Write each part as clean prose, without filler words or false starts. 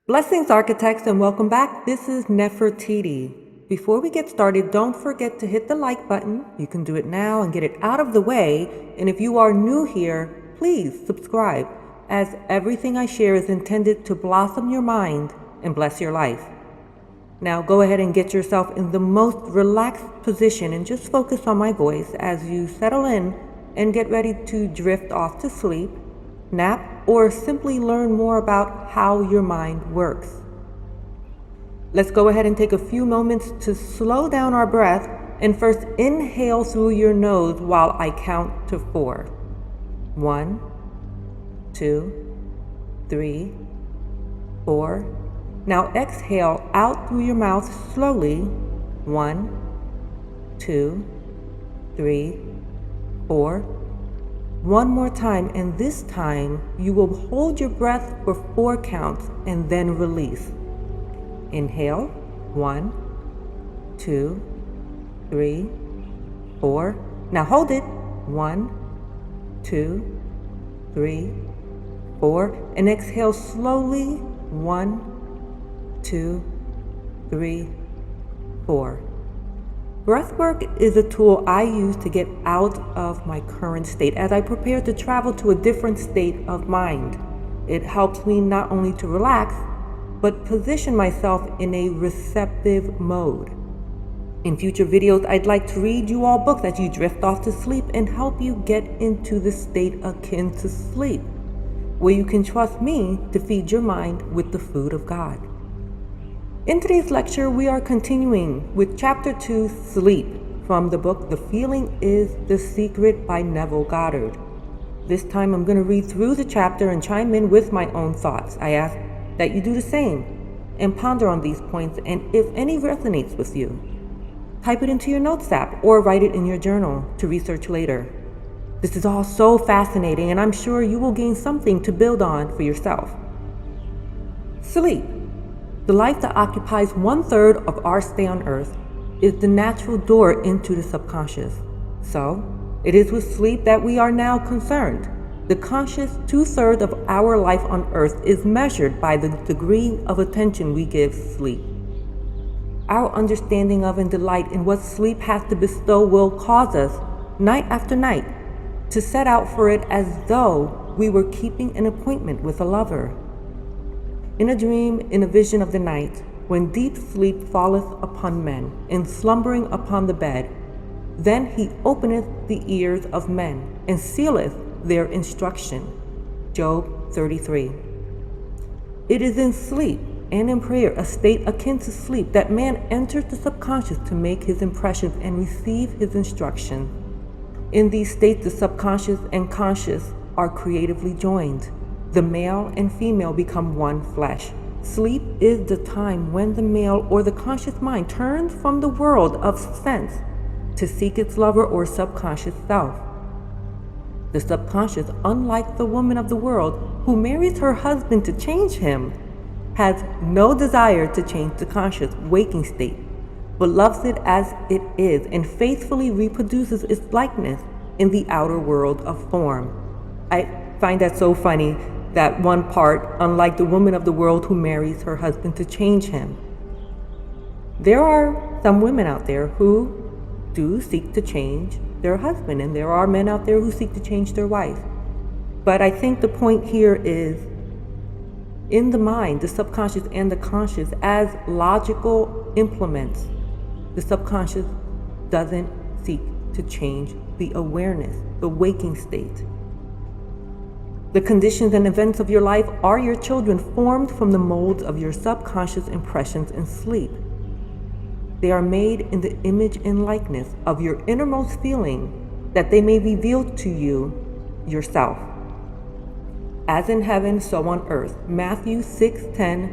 Blessings, architects, and welcome back. This is Nefertiti. Before we get started, don't forget to hit the like button. You can do it now and get it out of the way. And if you are new here, please subscribe, as everything I share is intended to blossom your mind and bless your life. Now go ahead and get yourself in the most relaxed position and just focus on my voice as you settle in and get ready to drift off to sleep, nap, or simply learn more about how your mind works. Let's go ahead and take a few moments to slow down our breath and first inhale through your nose while I count to 4. 1, 2, 3, 4. Now exhale out through your mouth slowly. 1, 2, 3, 4. One more time, and this time you will hold your breath for 4 counts and then release. Inhale, 1, 2, 3, 4. Now hold it. 1, 2, 3, 4. And exhale slowly. 1, 2, 3, 4. Breathwork is a tool I use to get out of my current state as I prepare to travel to a different state of mind. It helps me not only to relax, but position myself in a receptive mode. In future videos, I'd like to read you all books as you drift off to sleep and help you get into the state akin to sleep, where you can trust me to feed your mind with the food of God. In today's lecture, we are continuing with Chapter 2, Sleep, from the book The Feeling is the Secret by Neville Goddard. This time I'm going to read through the chapter and chime in with my own thoughts. I ask that you do the same and ponder on these points, and if any resonates with you, type it into your notes app or write it in your journal to research later. This is all so fascinating, and I'm sure you will gain something to build on for yourself. Sleep. The life that occupies 1/3 of our stay on earth is the natural door into the subconscious. So, it is with sleep that we are now concerned. The conscious 2/3 of our life on earth is measured by the degree of attention we give sleep. Our understanding of and delight in what sleep has to bestow will cause us, night after night, to set out for it as though we were keeping an appointment with a lover. In a dream, in a vision of the night, when deep sleep falleth upon men, and slumbering upon the bed, then he openeth the ears of men, and sealeth their instruction. Job 33. It is in sleep and in prayer, a state akin to sleep, that man enters the subconscious to make his impressions and receive his instruction. In these states, the subconscious and conscious are creatively joined. The male and female become one flesh. Sleep is the time when the male or the conscious mind turns from the world of sense to seek its lover or subconscious self. The subconscious, unlike the woman of the world who marries her husband to change him, has no desire to change the conscious waking state, but loves it as it is and faithfully reproduces its likeness in the outer world of form. I find that so funny, that one part, unlike the woman of the world who marries her husband to change him. There are some women out there who do seek to change their husband, and there are men out there who seek to change their wife. But I think the point here is, in the mind, the subconscious and the conscious as logical implements, the subconscious doesn't seek to change the awareness, the waking state. The conditions and events of your life are your children, formed from the molds of your subconscious impressions in sleep. They are made in the image and likeness of your innermost feeling, that they may reveal to you yourself. As in heaven, so on earth. Matthew 6:10,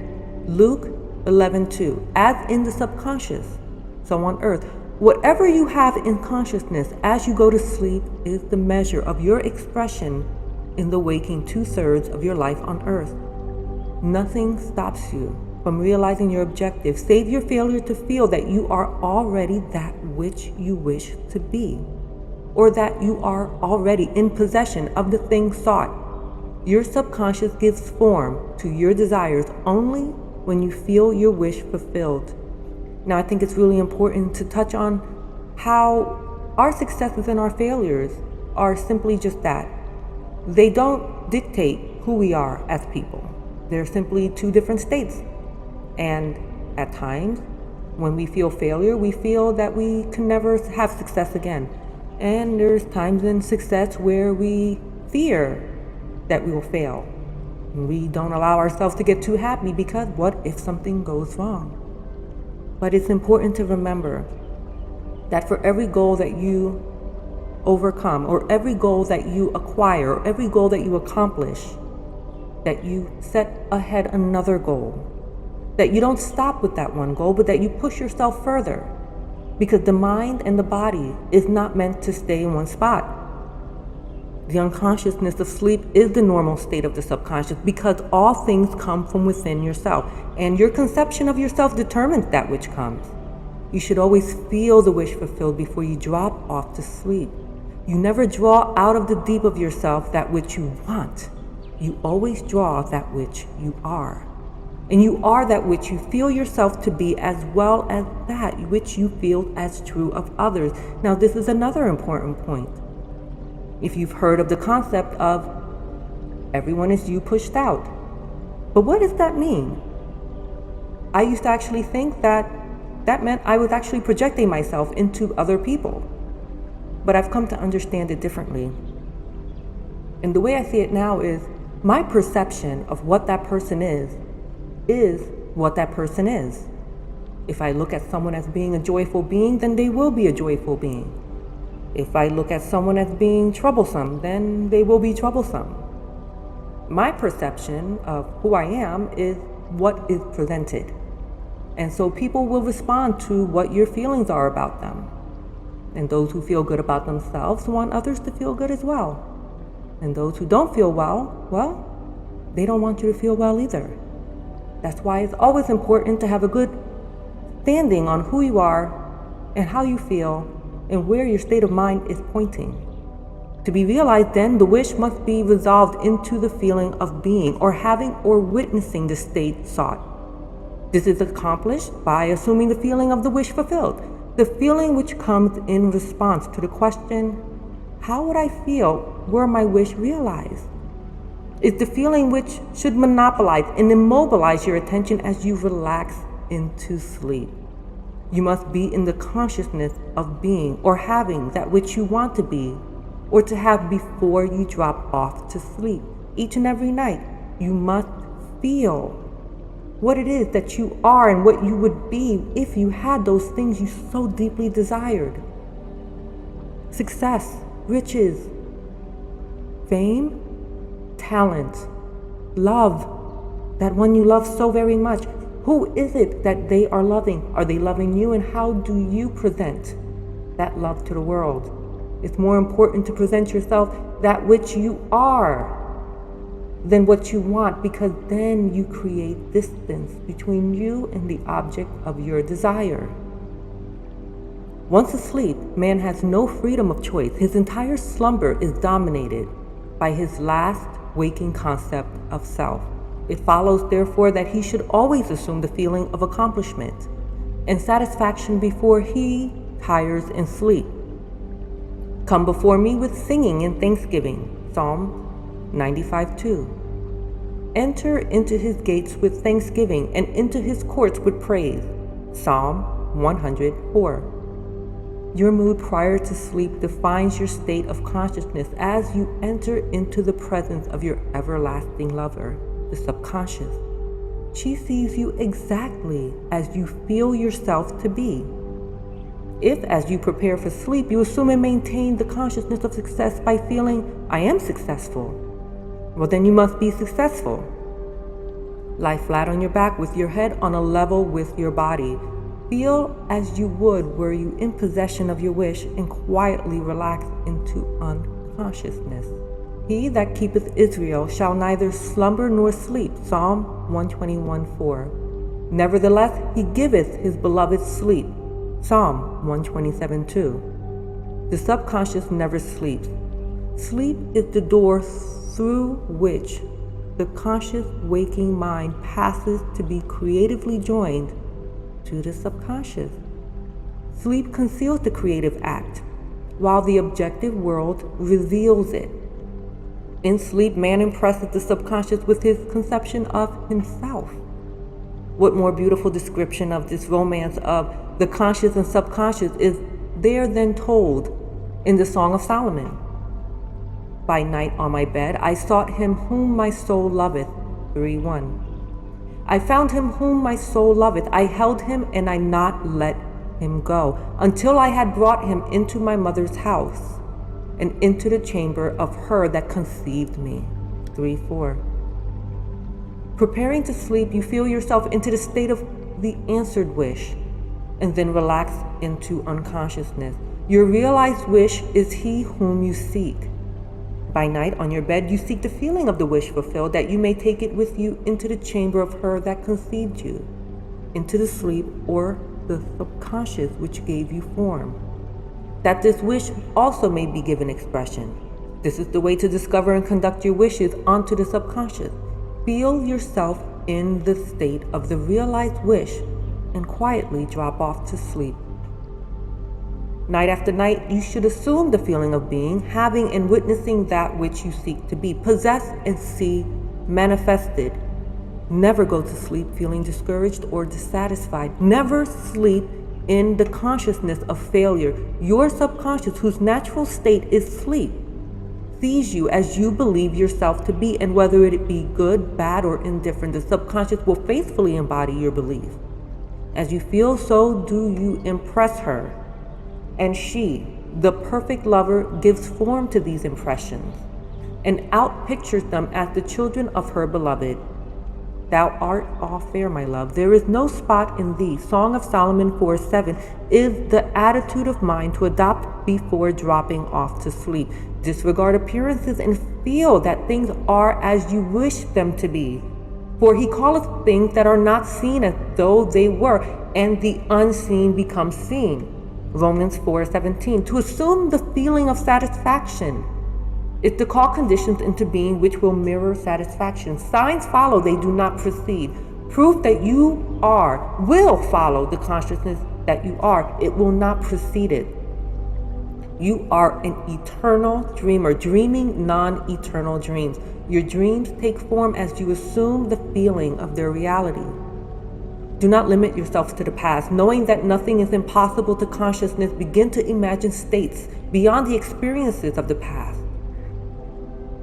Luke 11:2. As in the subconscious, so on earth. Whatever you have in consciousness as you go to sleep is the measure of your expression in the waking 2/3 of your life on earth. Nothing stops you from realizing your objective, save your failure to feel that you are already that which you wish to be, or that you are already in possession of the thing sought. Your subconscious gives form to your desires only when you feel your wish fulfilled. Now, I think it's really important to touch on how our successes and our failures are simply just that. They don't dictate who we are as people. They're simply two different states. And at times, when we feel failure, we feel that we can never have success again. And there's times in success where we fear that we will fail. We don't allow ourselves to get too happy because what if something goes wrong? But it's important to remember that for every goal that you overcome, or every goal that you acquire, or every goal that you accomplish, that you set ahead another goal. That you don't stop with that one goal, but that you push yourself further. Because the mind and the body is not meant to stay in one spot. The unconsciousness of sleep is the normal state of the subconscious because all things come from within yourself. And your conception of yourself determines that which comes. You should always feel the wish fulfilled before you drop off to sleep. You never draw out of the deep of yourself that which you want. You always draw that which you are. And you are that which you feel yourself to be, as well as that which you feel as true of others. Now, this is another important point. If you've heard of the concept of everyone is you pushed out. But what does that mean? I used to actually think that meant I was actually projecting myself into other people. But I've come to understand it differently. And the way I see it now is my perception of what that person is what that person is. If I look at someone as being a joyful being, then they will be a joyful being. If I look at someone as being troublesome, then they will be troublesome. My perception of who I am is what is presented. And so people will respond to what your feelings are about them. And those who feel good about themselves want others to feel good as well. And those who don't feel well, they don't want you to feel well either. That's why it's always important to have a good standing on who you are and how you feel and where your state of mind is pointing. To be realized then, the wish must be resolved into the feeling of being or having or witnessing the state sought. This is accomplished by assuming the feeling of the wish fulfilled, the feeling which comes in response to the question, how would I feel were my wish realized? It's the feeling which should monopolize and immobilize your attention as you relax into sleep. You must be in the consciousness of being or having that which you want to be or to have before you drop off to sleep. Each and every night, you must feel what it is that you are and what you would be if you had those things you so deeply desired. Success, riches, fame, talent, love, that one you love so very much. Who is it that they are loving? Are they loving you? And how do you present that love to the world? It's more important to present yourself that which you are than what you want, because then you create distance between you and the object of your desire. Once asleep, man has no freedom of choice. His entire slumber is dominated by his last waking concept of self. It follows, therefore, that he should always assume the feeling of accomplishment and satisfaction before he tires in sleep. Come before me with singing and thanksgiving, Psalm 95:2. Enter into his gates with thanksgiving and into his courts with praise, Psalm 104. Your mood prior to sleep defines your state of consciousness as you enter into the presence of your everlasting lover, the subconscious. She sees you exactly as you feel yourself to be. If, as you prepare for sleep, you assume and maintain the consciousness of success by feeling, I am successful, well, then you must be successful. Lie flat on your back with your head on a level with your body. Feel as you would were you in possession of your wish, and quietly relax into unconsciousness. He that keepeth Israel shall neither slumber nor sleep, Psalm 121:4. Nevertheless, he giveth his beloved sleep, Psalm 127:2. The subconscious never sleeps. Sleep is the door through which the conscious waking mind passes to be creatively joined to the subconscious. Sleep conceals the creative act, while the objective world reveals it. In sleep, man impresses the subconscious with his conception of himself. What more beautiful description of this romance of the conscious and subconscious is there than told in the Song of Solomon? By night on my bed, I sought him whom my soul loveth. 3:1. I found him whom my soul loveth. I held him and I not let him go, until I had brought him into my mother's house, and into the chamber of her that conceived me. 3:4. Preparing to sleep, you feel yourself into the state of the answered wish, and then relax into unconsciousness. Your realized wish is he whom you seek. By night on your bed, you seek the feeling of the wish fulfilled, that you may take it with you into the chamber of her that conceived you, into the sleep or the subconscious which gave you form, that this wish also may be given expression. This is the way to discover and conduct your wishes onto the subconscious. Feel yourself in the state of the realized wish and quietly drop off to sleep. Night after night, you should assume the feeling of being, having and witnessing that which you seek to be, possess and see manifested. Never go to sleep feeling discouraged or dissatisfied. Never sleep in the consciousness of failure. Your subconscious, whose natural state is sleep, sees you as you believe yourself to be, and whether it be good, bad, or indifferent, the subconscious will faithfully embody your belief. As you feel, so do you impress her, and she, the perfect lover, gives form to these impressions and outpictures them as the children of her beloved. Thou art all fair, my love. There is no spot in thee. Song of Solomon 4:7 is the attitude of mind to adopt before dropping off to sleep. Disregard appearances and feel that things are as you wish them to be. For he calleth things that are not seen as though they were, and the unseen becomes seen. Romans 4:17. To assume the feeling of satisfaction is to call conditions into being which will mirror satisfaction. Signs follow, they do not precede. Proof that you are will follow the consciousness that you are. It will not precede it. You are an eternal dreamer, dreaming non-eternal dreams. Your dreams take form as you assume the feeling of their reality. Do not limit yourself to the past. Knowing that nothing is impossible to consciousness, begin to imagine states beyond the experiences of the past.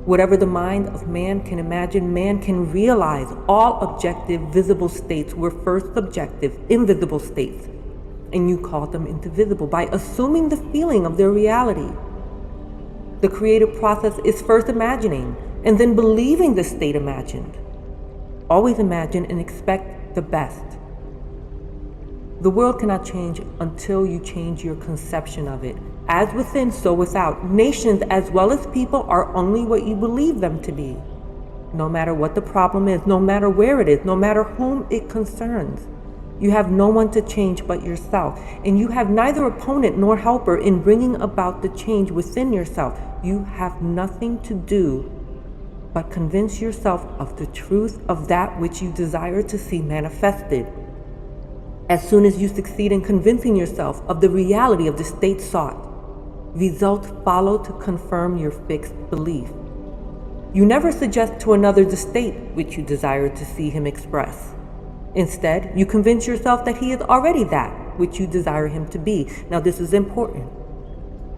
Whatever the mind of man can imagine, man can realize. All objective, visible states were first subjective, invisible states, and you called them into visible by assuming the feeling of their reality. The creative process is first imagining and then believing the state imagined. Always imagine and expect the best. The world cannot change until you change your conception of it. As within, so without. Nations as well as people are only what you believe them to be. No matter what the problem is, no matter where it is, no matter whom it concerns. You have no one to change but yourself, and you have neither opponent nor helper in bringing about the change within yourself. You have nothing to do but convince yourself of the truth of that which you desire to see manifested. As soon as you succeed in convincing yourself of the reality of the state sought, results follow to confirm your fixed belief. You never suggest to another the state which you desire to see him express. Instead, you convince yourself that he is already that which you desire him to be. Now, this is important.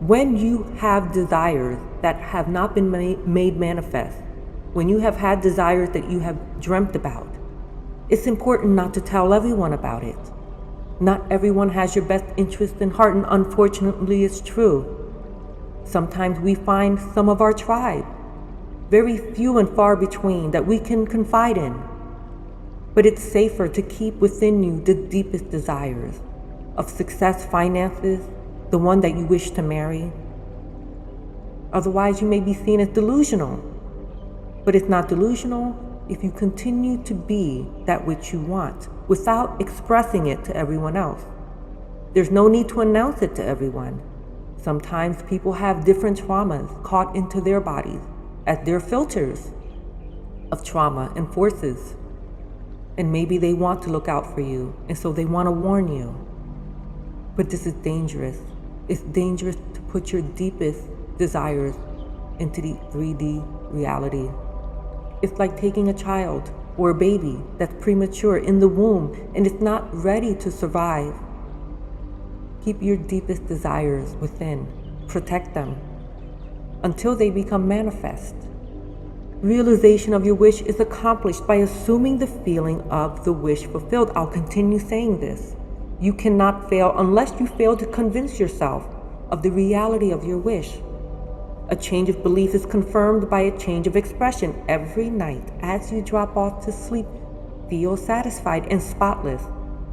When you have desires that have not been made manifest, when you have had desires that you have dreamt about, it's important not to tell everyone about it. Not everyone has your best interest in heart, and unfortunately it's true. Sometimes we find some of our tribe, very few and far between, that we can confide in. But it's safer to keep within you the deepest desires of success, finances, the one that you wish to marry. Otherwise, you may be seen as delusional. But it's not delusional if you continue to be that which you want without expressing it to everyone else. There's no need to announce it to everyone. Sometimes people have different traumas caught into their bodies as their filters. of trauma and forces. And maybe they want to look out for you, and so they want to warn you. But this is dangerous. It's dangerous to put your deepest desires into the 3D reality. It's like taking a child or a baby that's premature in the womb and is not ready to survive. Keep your deepest desires within. Protect them until they become manifest. Realization of your wish is accomplished by assuming the feeling of the wish fulfilled. I'll continue saying this. You cannot fail unless you fail to convince yourself of the reality of your wish. A change of belief is confirmed by a change of expression. Every night as you drop off to sleep, feel satisfied and spotless.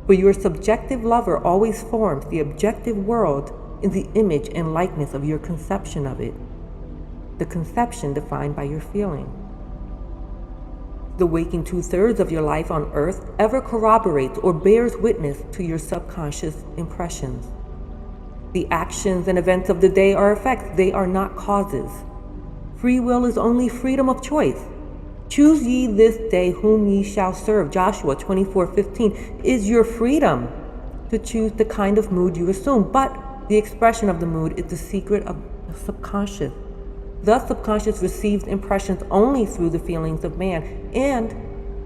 For your subjective lover always forms the objective world in the image and likeness of your conception of it. The conception defined by your feeling. The waking 2/3 of your life on earth ever corroborates or bears witness to your subconscious impressions. The actions and events of the day are effects, they are not causes. Free will is only freedom of choice. Choose ye this day whom ye shall serve. Joshua 24:15 is your freedom to choose the kind of mood you assume, but the expression of the mood is the secret of the subconscious. The subconscious receives impressions only through the feelings of man, and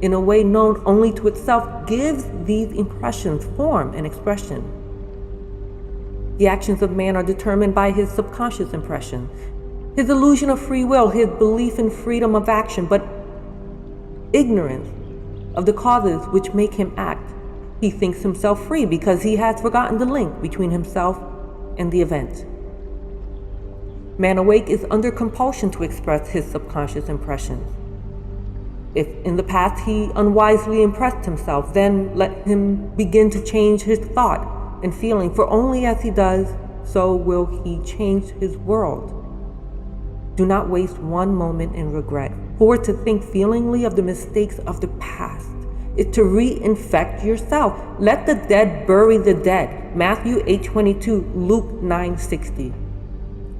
in a way known only to itself, gives these impressions form and expression. The actions of man are determined by his subconscious impression, his illusion of free will, his belief in freedom of action, but ignorance of the causes which make him act. He thinks himself free because he has forgotten the link between himself and the event. Man awake is under compulsion to express his subconscious impressions. If in the past he unwisely impressed himself, then let him begin to change his thought and feeling, for only as he does, so will he change his world. Do not waste one moment in regret, for to think feelingly of the mistakes of the past is to reinfect yourself. Let the dead bury the dead. Matthew 8:22, Luke 9:60.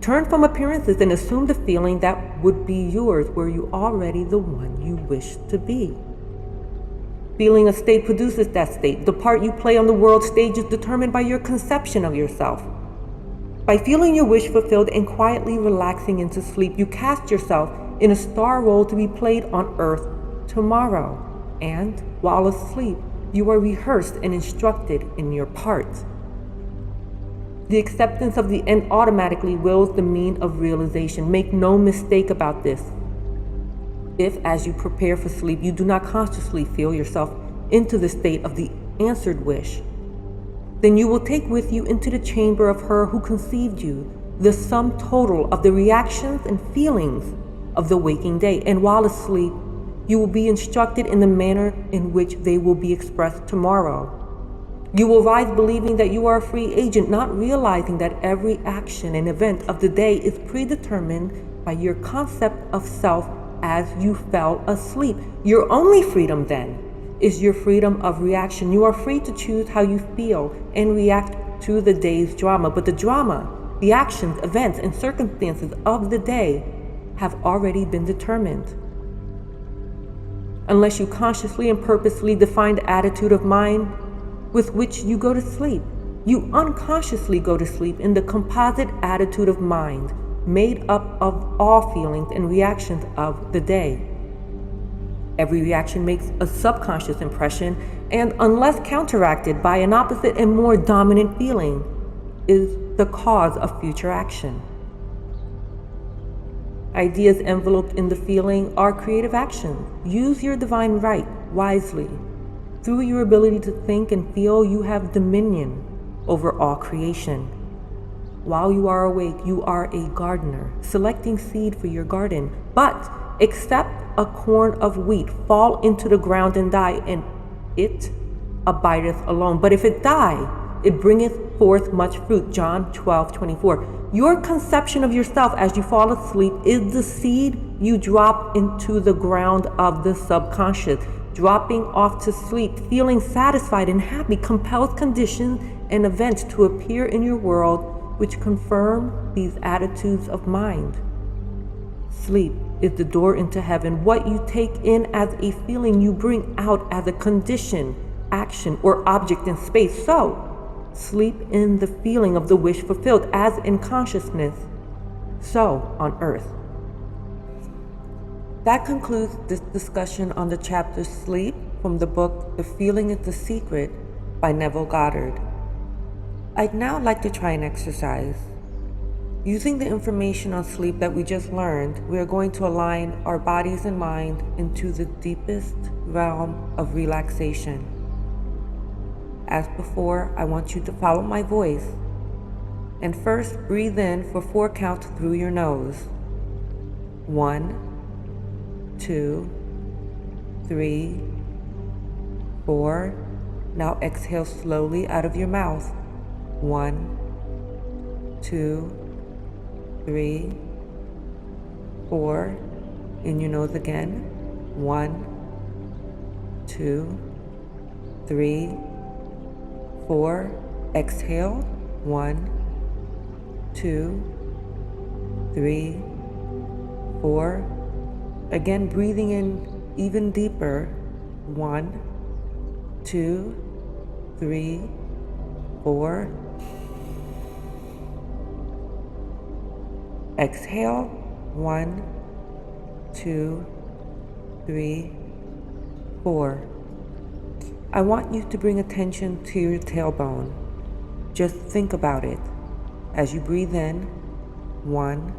Turn from appearances and assume the feeling that would be yours were you already the one you wish to be. Feeling a state produces that state. The part you play on the world stage is determined by your conception of yourself. By feeling your wish fulfilled and quietly relaxing into sleep, you cast yourself in a star role to be played on earth tomorrow. And while asleep, you are rehearsed and instructed in your part. The acceptance of the end automatically wills the mean of realization. Make no mistake about this. If, as you prepare for sleep, you do not consciously feel yourself into the state of the answered wish, then you will take with you into the chamber of her who conceived you the sum total of the reactions and feelings of the waking day. And while asleep, you will be instructed in the manner in which they will be expressed tomorrow. You will rise believing that you are a free agent, not realizing that every action and event of the day is predetermined by your concept of self as you fell asleep. Your only freedom then is your freedom of reaction. You are free to choose how you feel and react to the day's drama, but the drama, the actions, events, and circumstances of the day have already been determined. Unless you consciously and purposely define the attitude of mind with which you go to sleep, you unconsciously go to sleep in the composite attitude of mind made up of all feelings and reactions of the day. Every reaction makes a subconscious impression, and unless counteracted by an opposite and more dominant feeling, is the cause of future action. Ideas enveloped in the feeling are creative action. Use your divine right wisely. Through your ability to think and feel, you have dominion over all creation. While you are awake, you are a gardener, selecting seed for your garden. But except a corn of wheat fall into the ground and die, and it abideth alone. But if it die, it bringeth forth much fruit. John 12:24. Your conception of yourself as you fall asleep is the seed you drop into the ground of the subconscious. Dropping off to sleep, feeling satisfied and happy, compels conditions and events to appear in your world which confirm these attitudes of mind. Sleep is the door into heaven. What you take in as a feeling, you bring out as a condition, action, or object in space. So, sleep in the feeling of the wish fulfilled, as in consciousness, so on earth. That concludes this discussion on the chapter Sleep from the book The Feeling is the Secret by Neville Goddard. I'd now like to try an exercise. Using the information on sleep that we just learned, we are going to align our bodies and mind into the deepest realm of relaxation. As before, I want you to follow my voice and first breathe in for 4 counts through your nose. 1, 2, 3, 4. Now exhale slowly out of your mouth. 1, 2, 3, 4. In your nose again. 1, 2, 3, 4. Exhale. 1, 2, 3, 4. Again, breathing in even deeper. 1, 2, 3, 4. Exhale. 1, 2, 3, 4. I want you to bring attention to your tailbone. Just think about it as you breathe in. 1,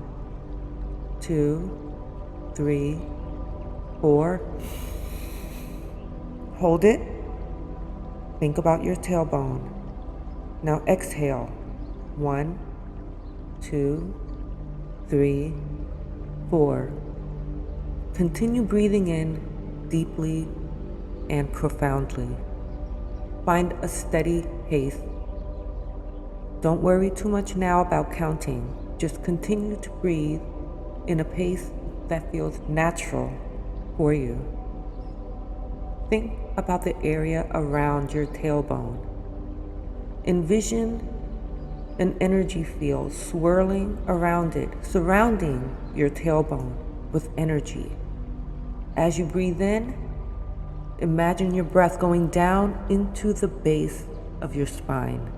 2, 3, 4. Hold it. Think about your tailbone. Now exhale. 1, 2, 3, 4. Continue breathing in deeply and profoundly. Find a steady pace. Don't worry too much now about counting. Just continue to breathe in a pace that feels natural for you. Think about the area around your tailbone. Envision an energy field swirling around it, surrounding your tailbone with energy. As you breathe in, imagine your breath going down into the base of your spine.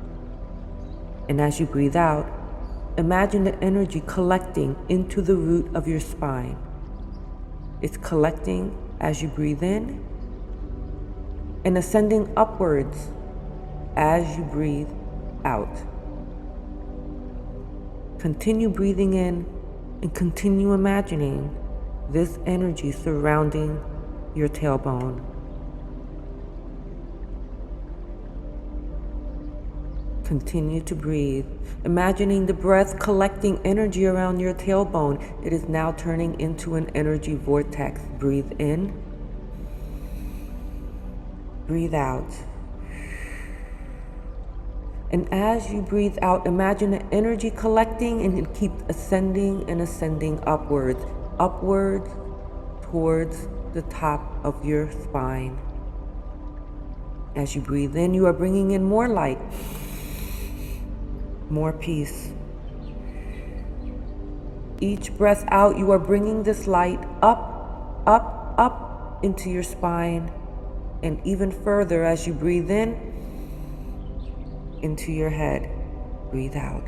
And as you breathe out, imagine the energy collecting into the root of your spine. It's collecting as you breathe in and ascending upwards as you breathe out. Continue breathing in and continue imagining this energy surrounding your tailbone. Continue to breathe, imagining the breath collecting energy around your tailbone. It is now turning into an energy vortex. Breathe in, breathe out. And as you breathe out, imagine the energy collecting and it keeps ascending and ascending upwards towards the top of your spine. As you breathe in, you are bringing in more light, more peace. Each breath out, you are bringing this light up, up, up into your spine, and even further as you breathe in, into your head. Breathe out.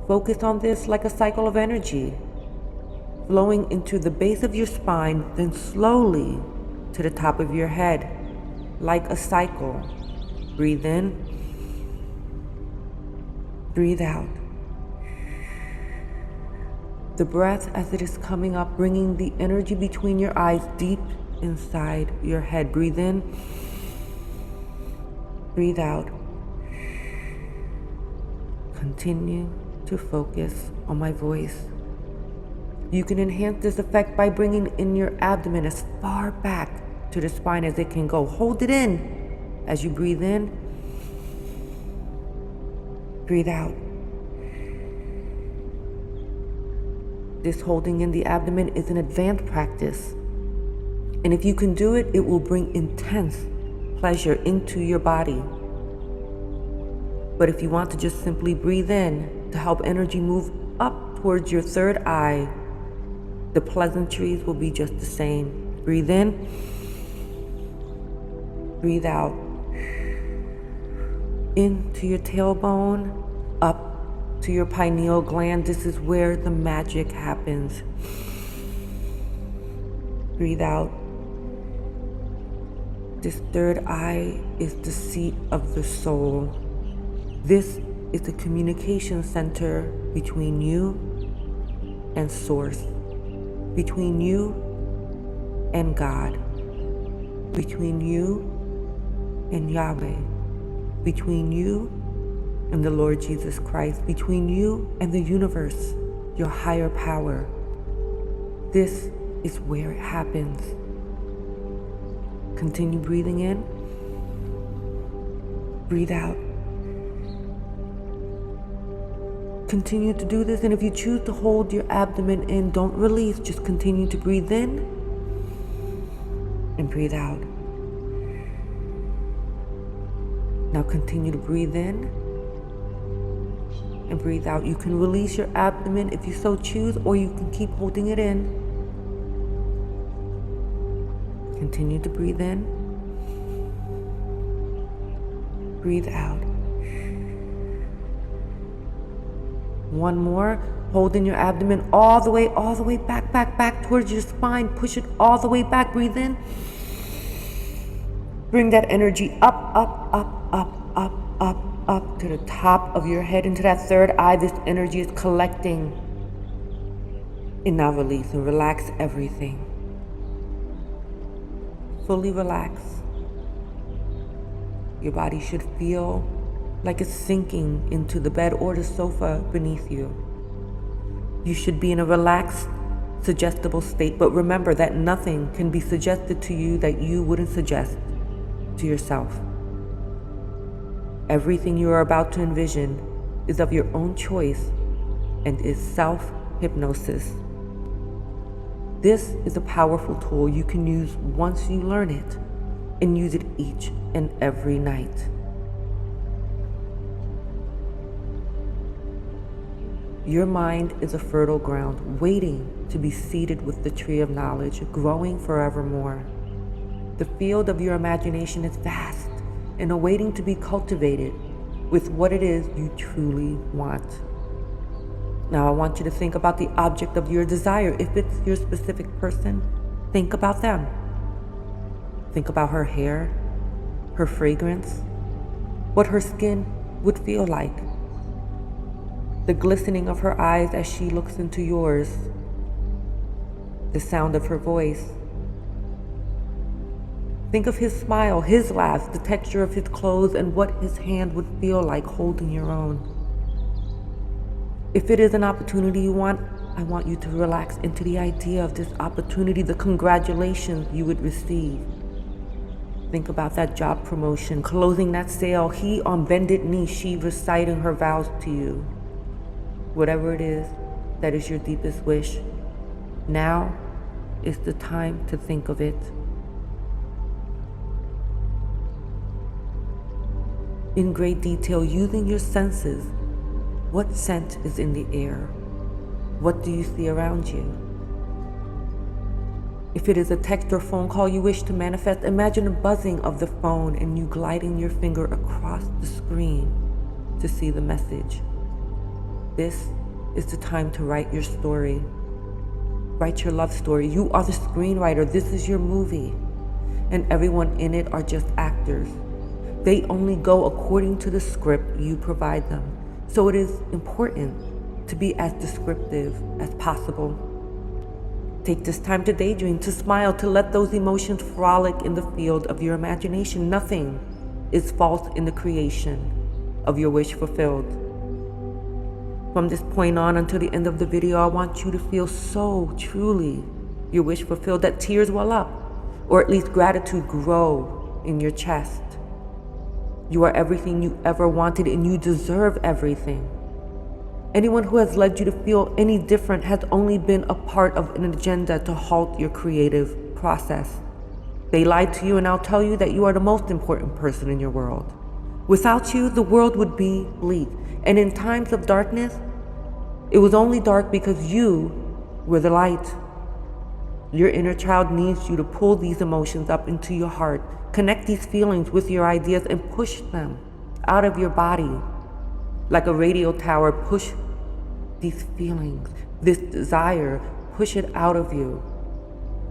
Focus on this like a cycle of energy, flowing into the base of your spine, then slowly to the top of your head, like a cycle. Breathe in, breathe out. The breath as it is coming up, bringing the energy between your eyes deep inside your head. Breathe in, breathe out. Continue to focus on my voice. You can enhance this effect by bringing in your abdomen as far back to the spine as it can go. Hold it in as you breathe in, breathe out. This holding in the abdomen is an advanced practice. And if you can do it, it will bring intense pleasure into your body. But if you want to just simply breathe in to help energy move up towards your third eye, the pleasantries will be just the same. Breathe in, breathe out. Into your tailbone, up to your pineal gland. This is where the magic happens. Breathe out. This third eye is the seat of the soul. This is the communication center between you and Source, between you and God, between you and Yahweh, between you and the Lord Jesus Christ, between you and the universe, your higher power. This is where it happens. Continue breathing in, breathe out. Continue to do this, and if you choose to hold your abdomen in, don't release, just continue to breathe in and breathe out. Now continue to breathe in and breathe out. You can release your abdomen if you so choose, or you can keep holding it in. Continue to breathe in, breathe out. One more, holding your abdomen all the way back towards your spine. Push it all the way back, breathe in. Bring that energy up to the top of your head, into that third eye. This energy is collecting. And now release and relax everything. Fully relax. Your body should feel like it's sinking into the bed or the sofa beneath you. You should be in a relaxed, suggestible state, but remember that nothing can be suggested to you that you wouldn't suggest to yourself. Everything you are about to envision is of your own choice and is self-hypnosis. This is a powerful tool you can use once you learn it, and use it each and every night. Your mind is a fertile ground waiting to be seeded with the tree of knowledge, growing forevermore. The field of your imagination is vast and awaiting to be cultivated with what it is you truly want. Now I want you to think about the object of your desire. If it's your specific person, think about them. Think about her hair, her fragrance, what her skin would feel like, the glistening of her eyes as she looks into yours, the sound of her voice. Think of his smile, his laugh, the texture of his clothes, and what his hand would feel like holding your own. If it is an opportunity you want, I want you to relax into the idea of this opportunity, the congratulations you would receive. Think about that job promotion, closing that sale, he on bended knee, she reciting her vows to you. Whatever it is, that is your deepest wish. Now is the time to think of it. In great detail, using your senses. What scent is in the air? What do you see around you? If it is a text or phone call you wish to manifest, imagine a buzzing of the phone and you gliding your finger across the screen to see the message. This is the time to write your story. Write your love story. You are the screenwriter. This is your movie. And everyone in it are just actors. They only go according to the script you provide them. So it is important to be as descriptive as possible. Take this time to daydream, to smile, to let those emotions frolic in the field of your imagination. Nothing is false in the creation of your wish fulfilled. From this point on until the end of the video, I want you to feel so truly your wish fulfilled that tears well up, or at least gratitude grow in your chest. You are everything you ever wanted, and you deserve everything. Anyone who has led you to feel any different has only been a part of an agenda to halt your creative process. They lied to you and now tell you that you are the most important person in your world. Without you, the world would be bleak. And in times of darkness, It was only dark because you were the light. Your inner child needs you to pull these emotions up into your heart, connect these feelings with your ideas, and push them out of your body. Like a radio tower, push these feelings, this desire, push it out of you.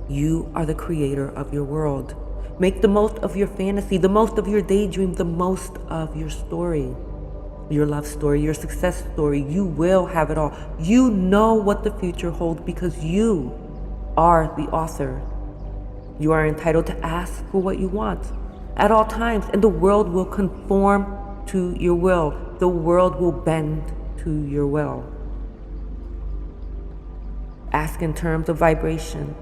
You are the creator of your world. Make the most of your fantasy, the most of your daydream, the most of your story. Your love story, your success story. You will have it all. You know what the future holds because you are the author. You are entitled to ask for what you want at all times, and the world will conform to your will. The world will bend to your will. Ask in terms of vibration,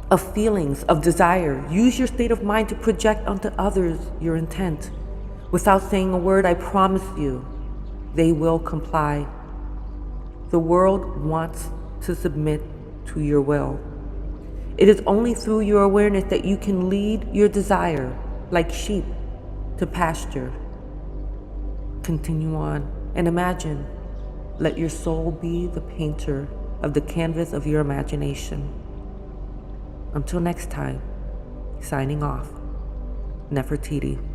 of feelings, of desire. Use your state of mind to project onto others your intent. Without saying a word, I promise you, they will comply. The world wants to submit to your will. It is only through your awareness that you can lead your desire, like sheep, to pasture. Continue on and imagine. Let your soul be the painter of the canvas of your imagination. Until next time, signing off, Nefertiti.